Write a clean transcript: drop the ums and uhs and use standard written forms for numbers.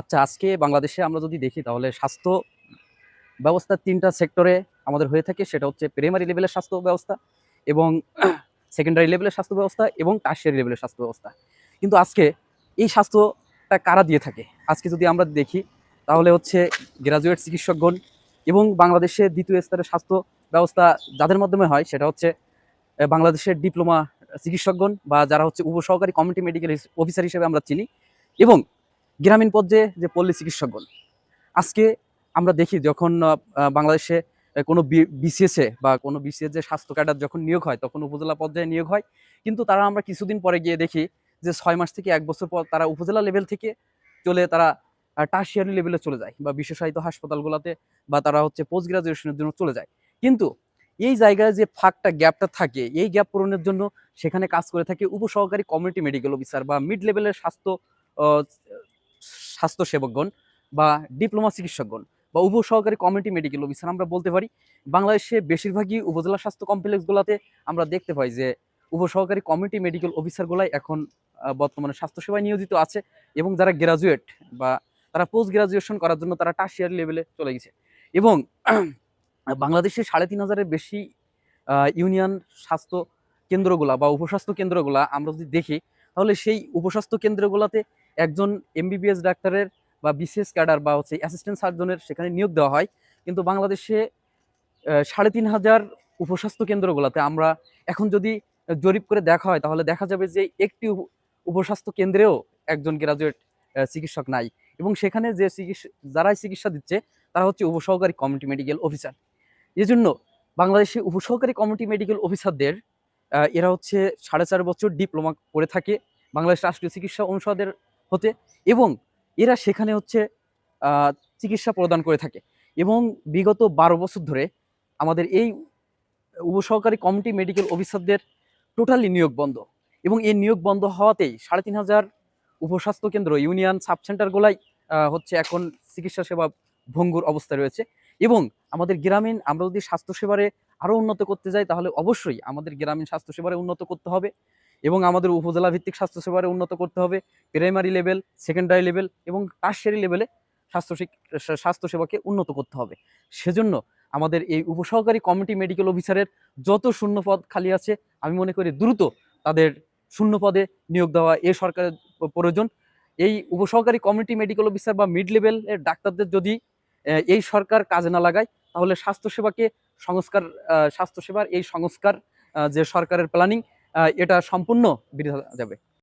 আচ্ছা, আজকে বাংলাদেশে আমরা যদি দেখি তাহলে স্বাস্থ্য ব্যবস্থা ৩টা সেক্টরে আমাদের হয়ে থাকে। সেটা হচ্ছে প্রাইমারি লেভেলের স্বাস্থ্য ব্যবস্থা এবং সেকেন্ডারি লেভেলের স্বাস্থ্য ব্যবস্থা এবং টারশিয়ারি লেভেলের স্বাস্থ্য ব্যবস্থা। কিন্তু আজকে এই স্বাস্থ্যটা কারা দিয়ে থাকে? আজকে যদি আমরা দেখি তাহলে হচ্ছে গ্র্যাজুয়েট চিকিৎসকগণ এবং বাংলাদেশের ২য় স্তরের স্বাস্থ্য ব্যবস্থা যাদের মাধ্যমে হয় সেটা হচ্ছে বাংলাদেশের ডিপ্লোমা চিকিৎসকগণ বা যারা হচ্ছে উপসহকারী কমিউনিটি মেডিকেল অফিসার হিসেবে আমরা চিনি এবং গ্রামীণ পর্যায়ে যে পল্লী চিকিৎসকগণ। আজকে আমরা দেখি যখন বাংলাদেশে কোনো বিসিএসে বা কোনো বিসিএস যে স্বাস্থ্য ক্যাডার যখন নিয়োগ হয় তখন উপজেলা পর্যায়ে নিয়োগ হয়। কিন্তু তারা আমরা কিছুদিন পরে গিয়ে দেখি যে ৬ মাস থেকে ১ বছর পর তারা উপজেলা লেভেল থেকে চলে তারা টারশিয়ারি লেভেলে চলে যায় বা বিশেষায়িত হাসপাতালগুলোতে বা তারা হচ্ছে পোস্ট গ্রাজুয়েশনের জন্য চলে যায়। কিন্তু এই জায়গায় যে ফাঁকটা গ্যাপটা থাকে এই গ্যাপ পূরণের জন্য সেখানে কাজ করে থাকে উপসহকারী কমিউনিটি মেডিকেল অফিসার বা মিড লেভেলের আহ, স্বাস্থ্য সেবকগণ বা ডিপ্লোমা চিকিৎসকগণ বা উপসহকারী কমিউনিটি মেডিকেল অফিসার আমরা বলতে পারি। বাংলাদেশে বেশিরভাগই উপজেলা স্বাস্থ্য কমপ্লেক্সগুলোতে আমরা দেখতে পাই যে উপসহকারী কমিউনিটি মেডিকেল অফিসারগুলাই এখন বর্তমানে স্বাস্থ্যসেবায় নিয়োজিত আছে এবং যারা গ্রাজুয়েট বা তারা পোস্ট গ্রাজুয়েশন করার জন্য তারা টারশিয়ারি লেভেলে চলে গেছে। এবং বাংলাদেশে ৩,৫০০-এর বেশি ইউনিয়ন স্বাস্থ্য কেন্দ্রগুলা বা উপস্বাস্থ্য কেন্দ্রগুলা আমরা যদি দেখি তাহলে সেই উপস্বাস্থ্য কেন্দ্রগুলোতে একজন এমবিবিএস ডাক্তারের বা বিসিএস ক্যাডার বা হচ্ছে অ্যাসিস্ট্যান্ট সার্জনের সেখানে নিয়োগ দেওয়া হয়। কিন্তু বাংলাদেশে ৩,৫০০ উপস্বাস্থ্য কেন্দ্রগুলোতে আমরা এখন যদি জরিপ করে দেখা হয় তাহলে দেখা যাবে যে একটি উপস্বাস্থ্য কেন্দ্রেও একজন গ্রাজুয়েট চিকিৎসক নাই এবং সেখানে যে যারাই চিকিৎসা দিচ্ছে তারা হচ্ছে উপসহকারী কমিউনিটি মেডিকেল অফিসার। এজন্য বাংলাদেশে উপসহকারী কমিউনিটি মেডিকেল অফিসারদের এরা হচ্ছে ৪.৫ বছর ডিপ্লোমা করে থাকে বাংলাদেশ রাষ্ট্রীয় চিকিৎসা অনুষদের হতে এবং এরা সেখানে হচ্ছে আহ, চিকিৎসা প্রদান করে থাকে এবং বিগত ১২ বছর ধরে আমাদের এই উপসহকারী কমিউনিটি মেডিকেল অফিসারদের টোটালি নিয়োগ বন্ধ এবং এই নিয়োগ বন্ধ হওয়াতেই ৩,৫০০ উপস্বাস্থ্য কেন্দ্র ইউনিয়ন সাব সেন্টারগুলাই হচ্ছে এখন চিকিৎসা সেবা ভঙ্গুর অবস্থায় রয়েছে। এবং আমাদের গ্রামীণ আমরা যদি স্বাস্থ্যসেবারে আরও উন্নত করতে যাই তাহলে অবশ্যই আমাদের গ্রামীণ স্বাস্থ্যসেবারে উন্নত করতে হবে এবং আমাদের উপজেলা ভিত্তিক স্বাস্থ্যসেবারে উন্নত করতে হবে। প্রাইমারি লেভেল, সেকেন্ডারি লেভেল এবং টারশিয়ারি লেভেলে স্বাস্থ্যসেবাকে উন্নত করতে হবে। সেজন্য আমাদের এই উপসহকারী কমিউনিটি মেডিকেল অফিসারের যত শূন্য পদ খালি আছে আমি মনে করি দ্রুত তাদের শূন্য পদে নিয়োগ দেওয়া এ সরকারের প্রয়োজন। এই উপসহকারী কমিউনিটি মেডিকেল অফিসার বা মিড লেভেলের ডাক্তারদের যদি এই সরকার কাজে না লাগায় তাহলে স্বাস্থ্যসেবাকে স্বাস্থ্যসেবার এই সংস্কার যে সরকারের প্ল্যানিং এটা সম্পূর্ণ বিরুদ্ধে যাবে।